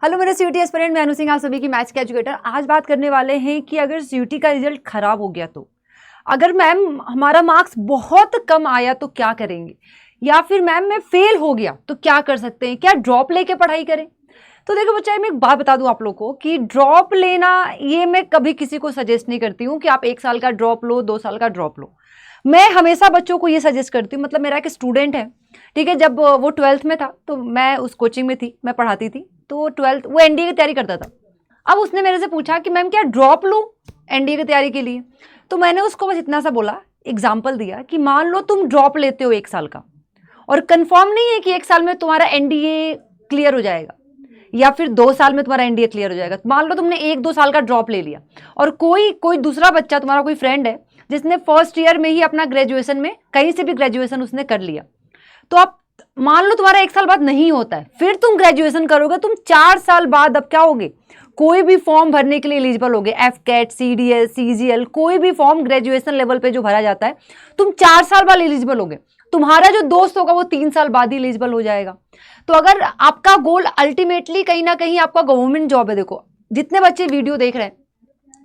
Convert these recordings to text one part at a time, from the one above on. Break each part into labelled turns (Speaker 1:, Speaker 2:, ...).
Speaker 1: Hello मेरे CUT aspirant, मैं अनु सिंह, आप सभी की मैथ्स के एजुकेटर। आज बात करने वाले हैं कि अगर सीयूटी का रिजल्ट खराब हो गया तो, अगर मैम हमारा मार्क्स बहुत कम आया तो क्या करेंगे, या फिर मैम मैं फेल हो गया तो क्या कर सकते हैं, क्या ड्रॉप लेके पढ़ाई करें। तो देखो बच्चा, मैं एक बात बता दूं आप लोग को कि ड्रॉप लेना ये मैं कभी किसी को सजेस्ट नहीं करती हूँ कि आप 1 साल का ड्रॉप लो, 2 साल का ड्रॉप लो। मैं हमेशा बच्चों को ये सजेस्ट करती हूँ, मतलब मेरा एक स्टूडेंट है, ठीक है, जब वो 12th में था तो मैं उस कोचिंग में थी, मैं पढ़ाती थी, तो 12th वो एनडीए की तैयारी करता था। अब उसने मेरे से पूछा कि मैम क्या ड्रॉप लूँ एनडीए की तैयारी के लिए। तो मैंने उसको बस इतना सा बोला, एग्जाम्पल दिया कि मान लो तुम ड्रॉप लेते हो 1 साल का और कंफर्म नहीं है कि 1 साल में तुम्हारा एनडीए क्लियर हो जाएगा या फिर 2 साल में तुम्हारा एनडीए क्लियर हो जाएगा। मान लो तुमने 1-2 साल का ड्रॉप ले लिया और कोई दूसरा बच्चा, तुम्हारा कोई फ्रेंड है जिसने फर्स्ट ईयर में ही अपना ग्रेजुएशन में कहीं से भी ग्रेजुएशन उसने कर लिया, तो आप मान लो तुम्हारा 1 साल बाद नहीं होता है, फिर तुम ग्रेजुएशन करोगे, तुम 4 साल बाद अब क्या होगे, कोई भी फॉर्म भरने के लिए एलिजिबल होगे, एफकेट, सीडीएस, सीजीएल, कोई भी फॉर्म ग्रेजुएशन लेवल पे जो भरा जाता है, तुम 4 साल बाद एलिजिबल होगे। तुम्हारा जो दोस्त होगा वो 3 साल बाद ही एलिजिबल हो जाएगा। तो अगर आपका गोल अल्टीमेटली कहीं ना कहीं आपका गवर्नमेंट जॉब है, देखो जितने बच्चे वीडियो देख रहे हैं,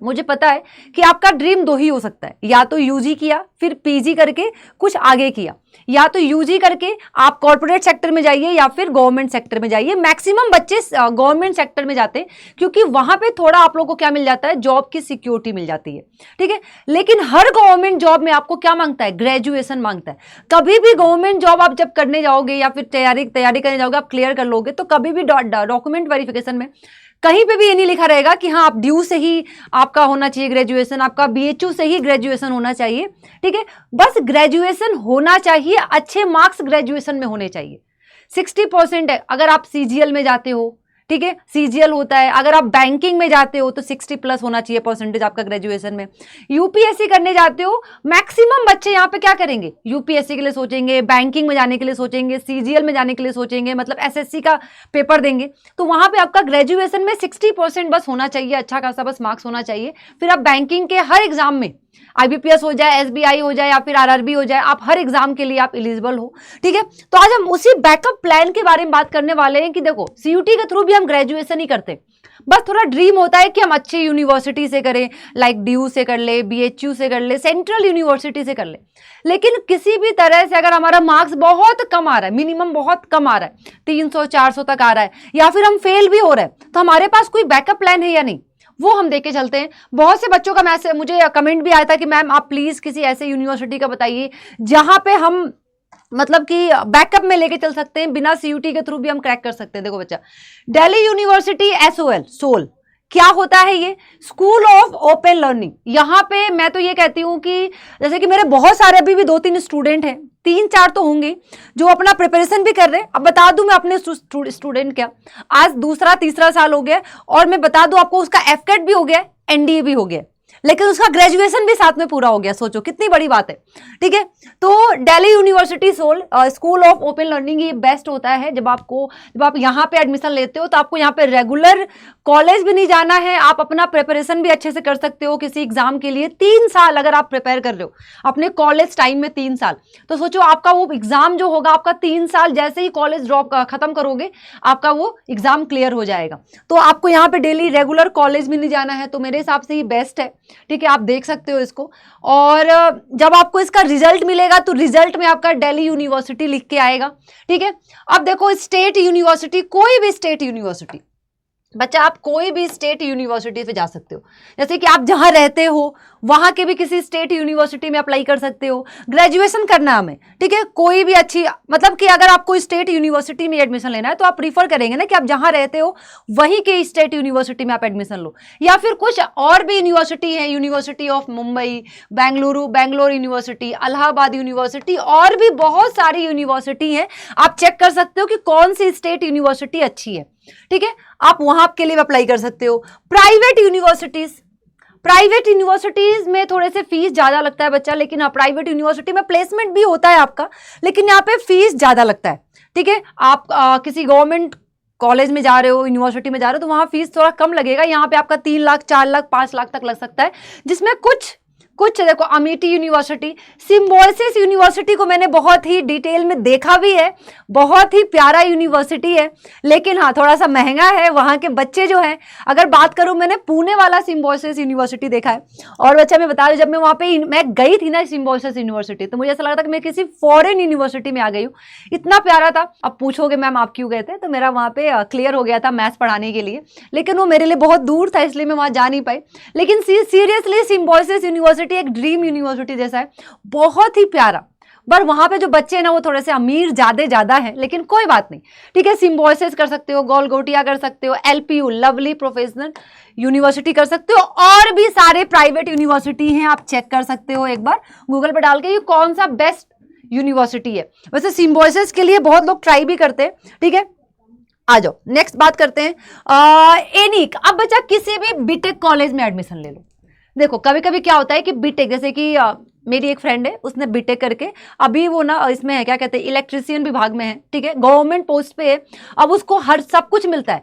Speaker 1: मुझे पता है कि आपका ड्रीम 2 ही हो सकता है, या तो यूजी किया फिर पीजी करके कुछ आगे किया, या तो यूजी करके आप कॉर्पोरेट सेक्टर में जाइए या फिर गवर्नमेंट सेक्टर में जाइए। मैक्सिमम बच्चे गवर्नमेंट सेक्टर में जाते हैं क्योंकि वहां पे थोड़ा आप लोगों को क्या मिल जाता है, जॉब की सिक्योरिटी मिल जाती है, ठीक है। लेकिन हर गवर्नमेंट जॉब में आपको क्या मांगता है, ग्रेजुएशन मांगता है। कभी भी गवर्नमेंट जॉब आप जब करने जाओगे या फिर तैयारी करने जाओगे, आप क्लियर कर लोगे तो कभी भी डॉक्यूमेंट वेरिफिकेशन में कहीं पे भी ये नहीं लिखा रहेगा कि हाँ आप ड्यू से ही आपका होना चाहिए ग्रेजुएशन, आपका बीएचयू से ही ग्रेजुएशन होना चाहिए, ठीक है। बस ग्रेजुएशन होना चाहिए, अच्छे मार्क्स ग्रेजुएशन में होने चाहिए। 60% है अगर आप सीजीएल में जाते हो, ठीक है, सीजीएल होता है। अगर आप बैंकिंग में जाते हो तो 60+ होना चाहिए परसेंटेज आपका ग्रेजुएशन में। यूपीएससी करने जाते हो, मैक्सिमम बच्चे यहाँ पे क्या करेंगे, यूपीएससी के लिए सोचेंगे, बैंकिंग में जाने के लिए सोचेंगे, सीजीएल में जाने के लिए सोचेंगे, मतलब एसएससी का पेपर देंगे, तो वहां पे आपका ग्रेजुएशन में 60% बस होना चाहिए, अच्छा खासा बस मार्क्स होना चाहिए। फिर आप बैंकिंग के हर एग्जाम में, आईबीपीएस हो जाए, एसबीआई हो जाए या फिर आरआरबी हो जाए, आप हर एग्जाम के लिए आप एलिजिबल हो, ठीक है। तो आज हम उसी बैकअप प्लान के बारे में बात करने वाले हैं कि देखो सीयूटी के थ्रू भी हम ग्रेजुएशन ही करते, बस थोड़ा ड्रीम होता है कि हम अच्छी यूनिवर्सिटी से करें, लाइक डीयू से कर ले, बीएचयू से कर ले, सेंट्रल यूनिवर्सिटी से कर ले। लेकिन किसी भी तरह से अगर हमारा मार्क्स बहुत कम आ रहा है, मिनिमम बहुत कम आ रहा है, 300-400 तक आ रहा है, या फिर हम फेल भी हो रहे हैं, तो हमारे पास कोई बैकअप प्लान है या नहीं, वो हम देख के चलते हैं। बहुत से बच्चों का मैसेज, मुझे कमेंट भी आया था कि मैम आप प्लीज किसी ऐसे यूनिवर्सिटी का बताइए जहां पे हम मतलब कि बैकअप में लेके चल सकते हैं, बिना सीयूटी के थ्रू भी हम क्रैक कर सकते हैं। देखो बच्चा, दिल्ली यूनिवर्सिटी एसओएल सोल क्या होता है, ये स्कूल ऑफ ओपन लर्निंग। यहाँ पे मैं तो ये कहती हूँ कि जैसे कि मेरे बहुत सारे अभी भी 2-3 स्टूडेंट हैं, 3-4 तो होंगे जो अपना प्रिपरेशन भी कर रहे हैं। अब बता दूं मैं अपने स्टूडेंट क्या, आज 2-3 साल हो गया और मैं बता दूं आपको उसका एफकेट भी हो गया, एनडीए भी हो गया, लेकिन उसका ग्रेजुएशन भी साथ में पूरा हो गया। सोचो कितनी बड़ी बात है, ठीक है। तो Delhi university SOL school of open learning ये बेस्ट होता है। जब आप यहाँ पे एडमिशन लेते हो तो आपको यहाँ पे रेगुलर कॉलेज भी नहीं जाना है, आप अपना प्रिपरेशन भी अच्छे से कर सकते हो किसी एग्जाम के लिए। 3 साल अगर आप प्रिपेयर कर रहे हो अपने कॉलेज टाइम में, 3 साल, तो सोचो आपका वो एग्जाम जो होगा, आपका 3 साल जैसे ही कॉलेज ड्रॉप खत्म करोगे आपका वो एग्जाम क्लियर हो जाएगा। तो आपको यहाँ पे डेली रेगुलर कॉलेज भी नहीं जाना है, तो मेरे हिसाब से ये बेस्ट है, ठीक है। आप देख सकते हो इसको, और जब आपको इसका रिजल्ट मिलेगा तो रिजल्ट में आपका दिल्ली यूनिवर्सिटी लिख के आएगा, ठीक है। अब देखो स्टेट यूनिवर्सिटी, कोई भी स्टेट यूनिवर्सिटी, बच्चा आप कोई भी स्टेट यूनिवर्सिटी पे जा सकते हो, जैसे कि आप जहां रहते हो वहां के भी किसी स्टेट यूनिवर्सिटी में अप्लाई कर सकते हो। ग्रेजुएशन करना हमें, ठीक है, कोई भी अच्छी, मतलब कि अगर आपको स्टेट यूनिवर्सिटी में एडमिशन लेना है तो आप प्रीफर करेंगे ना कि आप जहां रहते हो वहीं के स्टेट यूनिवर्सिटी में आप एडमिशन लो, या फिर कुछ और भी यूनिवर्सिटी है, university of Mumbai, Bangalore university, Allahabad university, और भी बहुत सारी यूनिवर्सिटी है। आप चेक कर सकते हो कि कौन सी स्टेट यूनिवर्सिटी अच्छी है, ठीक है, आप वहां के लिए अप्लाई कर सकते हो। प्राइवेट यूनिवर्सिटीज में थोड़े से फीस ज्यादा लगता है बच्चा, लेकिन प्राइवेट यूनिवर्सिटी में प्लेसमेंट भी होता है आपका, लेकिन यहाँ पे फीस ज्यादा लगता है, ठीक है। आप किसी गवर्नमेंट कॉलेज में जा रहे हो, यूनिवर्सिटी में जा रहे हो, तो वहां फीस थोड़ा कम लगेगा। यहाँ पे आपका 3 लाख, 4 लाख, 5 लाख तक लग सकता है, जिसमें कुछ कुछ देखो, अमेठी यूनिवर्सिटी, सिम्बायोसिस यूनिवर्सिटी को मैंने बहुत ही डिटेल में देखा भी है, बहुत ही प्यारा यूनिवर्सिटी है, लेकिन हाँ थोड़ा सा महंगा है। वहाँ के बच्चे जो हैं, अगर बात करूँ, मैंने पुणे वाला सिम्बायोसिस यूनिवर्सिटी देखा है, और बच्चा मैं बता दूं, जब मैं वहाँ पे मैं गई थी ना सिम्बायोसिस यूनिवर्सिटी, तो मुझे ऐसा लगा था कि मैं किसी फॉरेन यूनिवर्सिटी में आ गई हूँ, इतना प्यारा था। अब पूछोगे मैम आप क्यों गए थे, तो मेरा वहाँ पे क्लियर हो गया था मैथ्स पढ़ाने के लिए, लेकिन वो मेरे लिए बहुत दूर था, इसलिए मैं वहाँ जा नहीं पाई। लेकिन सीरियसली सिम्बायोसिस यूनिवर्सिटी एक ड्रीम यूनिवर्सिटी जैसा है, बहुत ही प्यारा। पर वहां पे जो बच्चे हैं ना, वो थोड़े से अमीर ज्यादा हैं, लेकिन कोई बात नहीं, ठीक है। सिम्बायोसिस कर सकते हो, गोलगोटिया कर सकते हो, LPU लवली प्रोफेशनल यूनिवर्सिटी कर सकते हो, और भी सारे प्राइवेट यूनिवर्सिटी हैं, आप चेक कर सकते हो एक बार गूगल पे डाल के, ये कौन सा बेस्ट यूनिवर्सिटी है। वैसे सिम्बायोसिस के लिए बहुत लोग ट्राई भी करते हैं, ठीक है। आ जाओ नेक्स्ट बात करते हैं एनिक। अब बच्चा किसी भी बीटेक कॉलेज में एडमिशन ले लो। देखो कभी कभी क्या होता है कि बीटेक, जैसे कि मेरी एक फ्रेंड है, उसने बीटेक करके अभी वो ना इसमें है, क्या कहते हैं, इलेक्ट्रिशियन विभाग में है, ठीक है, गवर्नमेंट पोस्ट पे है। अब उसको हर सब कुछ मिलता है,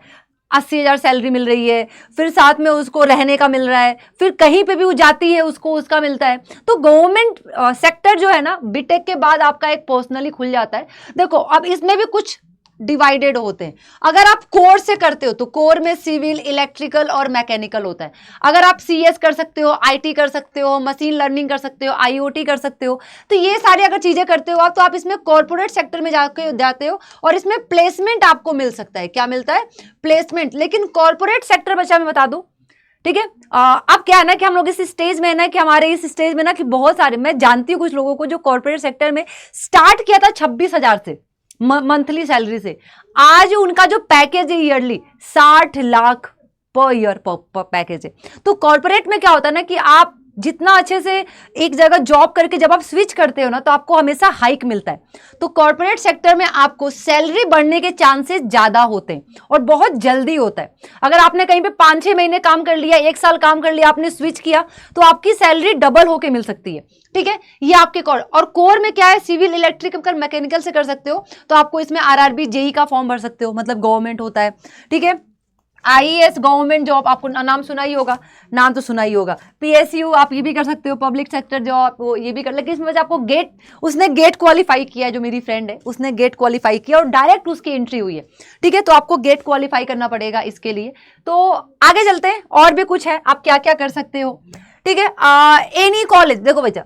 Speaker 1: 80,000 सैलरी मिल रही है, फिर साथ में उसको रहने का मिल रहा है, फिर कहीं पे भी वो जाती है उसको उसका मिलता है। तो गवर्नमेंट सेक्टर जो है ना, बीटेक के बाद आपका एक पर्सनली खुल जाता है। देखो अब इसमें भी कुछ डिवाइडेड होते हैं। अगर आप कोर से करते हो तो कोर में सिविल, इलेक्ट्रिकल और मैकेनिकल होता है। अगर आप CS कर सकते हो, IT कर सकते हो, मशीन लर्निंग कर सकते हो, IoT कर सकते हो, तो ये सारी अगर चीजें करते हो आप, तो आप इसमें कॉर्पोरेट सेक्टर में जाते हो, और इसमें प्लेसमेंट आपको मिल सकता है। क्या मिलता है? प्लेसमेंट। लेकिन कॉर्पोरेट सेक्टर बच्चा मैं बता दूं, ठीक है, अब क्या है ना कि हम लोग इस स्टेज में है ना, कि हमारे इस स्टेज में ना कि बहुत सारे, मैं जानती हूँ कुछ लोगों को जो कॉर्पोरेट सेक्टर में स्टार्ट किया था 26,000 से मंथली सैलरी से, आज उनका जो पैकेज है yearly 60 lakh per year package है। तो कॉर्पोरेट में क्या होता है ना कि आप जितना अच्छे से एक जगह जॉब करके जब आप स्विच करते हो ना, तो आपको हमेशा हाइक मिलता है। तो कॉर्पोरेट सेक्टर में आपको सैलरी बढ़ने के चांसेस ज्यादा होते हैं और बहुत जल्दी होता है। अगर आपने कहीं पे 5-6 महीने काम कर लिया, 1 साल काम कर लिया, आपने स्विच किया, तो आपकी सैलरी डबल होके मिल सकती है, ठीक है। ये आपके कोर, और कोर में क्या है, सिविल, इलेक्ट्रिकल, मैकेनिकल से कर सकते हो, तो आपको इसमें RRB JEE का फॉर्म भर सकते हो, मतलब गवर्नमेंट होता है, ठीक है। IAS गवर्नमेंट जॉब, आपको नाम सुना ही होगा, नाम तो सुना ही होगा। PSU आप ये भी कर सकते हो, पब्लिक सेक्टर जॉब वो ये भी कर, लेकिन इसमें आपको गेट, उसने गेट क्वालिफाई किया है, जो मेरी फ्रेंड है उसने गेट क्वालिफाई किया और डायरेक्ट उसकी एंट्री हुई है, ठीक है। तो आपको गेट क्वालिफाई करना पड़ेगा इसके लिए। तो आगे चलते हैं, और भी कुछ है, आप क्या क्या कर सकते हो, ठीक है। एनी कॉलेज, देखो बच्चा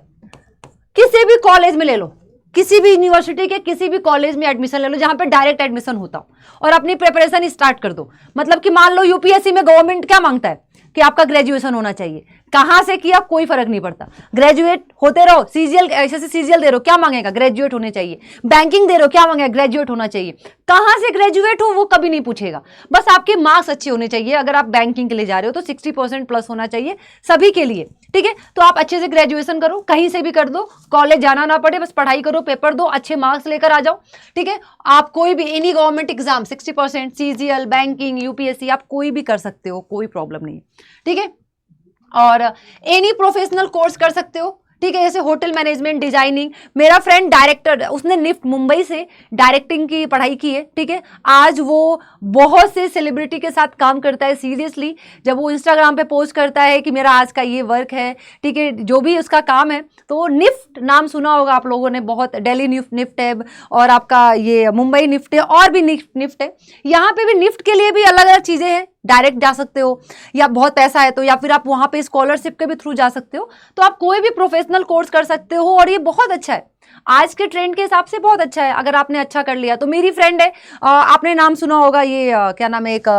Speaker 1: किसी भी कॉलेज में ले लो, किसी भी यूनिवर्सिटी के किसी भी कॉलेज में एडमिशन ले लो जहां पे डायरेक्ट एडमिशन होता हो, और अपनी प्रिपरेशन स्टार्ट कर दो। मतलब कि मान लो UPSC में गवर्नमेंट क्या मांगता है कि आपका ग्रेजुएशन होना चाहिए, कहां से किया कोई फर्क नहीं पड़ता, ग्रेजुएट होते रहो। CGL, ऐसे CGL दे रहे हो, क्या मांगेगा, ग्रेजुएट होने चाहिए। बैंकिंग दे रहे हो, क्या मांगेगा, ग्रेजुएट होना चाहिए। कहां से ग्रेजुएट हो वो कभी नहीं पूछेगा, बस आपके मार्क्स अच्छे होने चाहिए। अगर आप बैंकिंग के लिए जा रहे हो तो 60% प्लस होना चाहिए सभी के लिए, ठीक है। तो आप अच्छे से ग्रेजुएशन करो, कहीं से भी कर दो, कॉलेज जाना ना पड़े, बस पढ़ाई करो, पेपर दो, अच्छे मार्क्स लेकर आ जाओ, ठीक है। आप कोई भी any government exam 60%, CGL, banking, UPSC आप कोई भी कर सकते हो, कोई प्रॉब्लम नहीं है, ठीक है। और एनी प्रोफेशनल कोर्स कर सकते हो, ठीक है, जैसे होटल मैनेजमेंट, डिजाइनिंग। मेरा फ्रेंड डायरेक्टर, उसने निफ्ट मुंबई से डायरेक्टिंग की पढ़ाई की है, ठीक है। आज वो बहुत से सेलिब्रिटी के साथ काम करता है। सीरियसली जब वो इंस्टाग्राम पे पोस्ट करता है कि मेरा आज का ये वर्क है, ठीक है, जो भी उसका काम है, तो वो निफ्ट नाम सुना होगा आप लोगों ने, बहुत, दिल्ली निफ्ट है, और आपका ये मुंबई निफ्ट है, और भी निफ्ट है। यहाँ पे भी निफ्ट के लिए भी अलग अलग चीजें हैं, डायरेक्ट जा सकते हो, या बहुत पैसा है तो, या फिर आप वहां पे स्कॉलरशिप के भी थ्रू जा सकते हो। तो आप कोई भी प्रोफेशनल कोर्स कर सकते हो, और ये बहुत अच्छा है, आज के ट्रेंड के हिसाब से बहुत अच्छा है अगर आपने अच्छा कर लिया तो। मेरी फ्रेंड है, आपने नाम सुना होगा, ये क्या नाम है, एक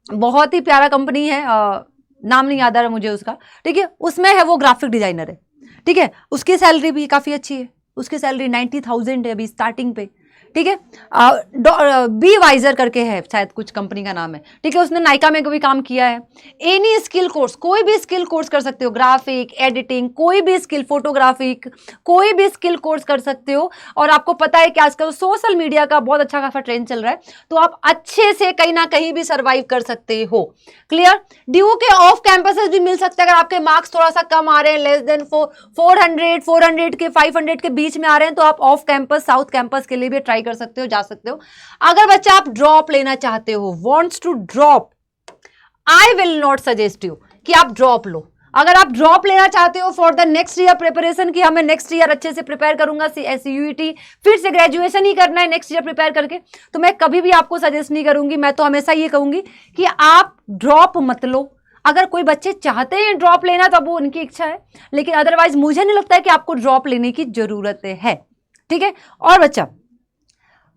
Speaker 1: बहुत ही प्यारा कंपनी है, नाम नहीं याद आ रहा मुझे उसका, ठीक है, उसमें है, वो ग्राफिक डिजाइनर है, ठीक है। उसकी सैलरी भी काफी अच्छी है, उसकी सैलरी 90,000 है अभी स्टार्टिंग पे, ठीक है। बी वाइजर करके है शायद, कुछ कंपनी का नाम है, ठीक है। उसने नायका में भी काम किया है। एनी स्किल कोर्स, कोई भी स्किल कोर्स कर सकते हो, ग्राफिक, एडिटिंग, कोई भी स्किल, फोटोग्राफिक, कोई भी स्किल कोर्स कर सकते हो। और आपको पता है कि आजकल सोशल मीडिया का बहुत अच्छा खासा ट्रेंड चल रहा है, तो आप अच्छे से कहीं ना कहीं भी सर्वाइव कर सकते हो। क्लियर। ड्यू के ऑफ कैंपसेस भी मिल सकते हैं, अगर आपके मार्क्स थोड़ा सा कम आ रहे हैं, लेस देन 400 के 500 के बीच में आ रहे हैं, तो आप ऑफ कैंपस, साउथ कैंपस के लिए भी ट्राई कर सकते हो, जा सकते हो। अगर बच्चा आप ड्रॉप लेना चाहते हो, wants to drop, I will not suggest you कि आप ड्रॉप लो। अगर आप ड्रॉप लेना चाहते हो for the next year preparation की हमें नेक्स्ट ईयर अच्छे से प्रिपेयर करूंगा CUET, फिर से ग्रेजुएशन ही करना है नेक्स्ट ईयर प्रिपेयर करके, तो मैं कभी भी आपको सजेस्ट नहीं करूंगी। मैं तो हमेशा ये कहूंगी कि आप ड्रॉप मत लो। अगर कोई बच्चे चाहते हैं ड्रॉप लेना तो वो उनकी इच्छा है, लेकिन अदरवाइज मुझे नहीं लगता है कि आपको ड्रॉप लेने की जरूरत है। ठीक है। और बच्चा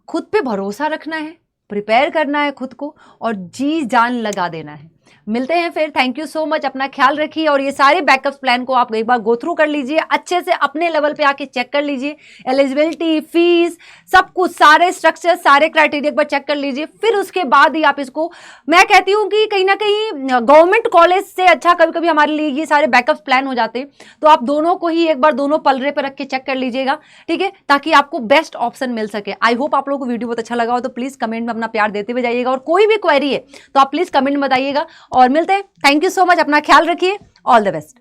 Speaker 1: खुद पे भरोसा रखना है, प्रिपेयर करना है खुद को और जी जान लगा देना है। मिलते हैं फिर। Thank you so much. अपना ख्याल रखिए और ये सारे बैकअप प्लान को आप एक बार गो थ्रू कर लीजिए, अच्छे से अपने लेवल पे आके चेक कर लीजिए। एलिजिबिलिटी, फीस, सब कुछ, सारे स्ट्रक्चर, सारे क्राइटेरिया एक बार चेक कर लीजिए, फिर उसके बाद ही आप इसको, मैं कहती हूँ कि कहीं ना कहीं गवर्नमेंट कॉलेज से अच्छा कभी कभी हमारे लिए ये सारे बैकअप प्लान हो जाते हैं। तो आप दोनों को ही एक बार दोनों पलरे पर रख के चेक कर लीजिएगा, ठीक है, ताकि आपको बेस्ट ऑप्शन मिल सके। आई होप आप लोगों को वीडियो बहुत अच्छा लगा हो, तो प्लीज कमेंट में अपना प्यार देते हुए जाइएगा और कोई भी क्वेरी है तो आप प्लीज कमेंट में बताइएगा और मिलते हैं। Thank you so much. अपना ख्याल रखिए। All the best.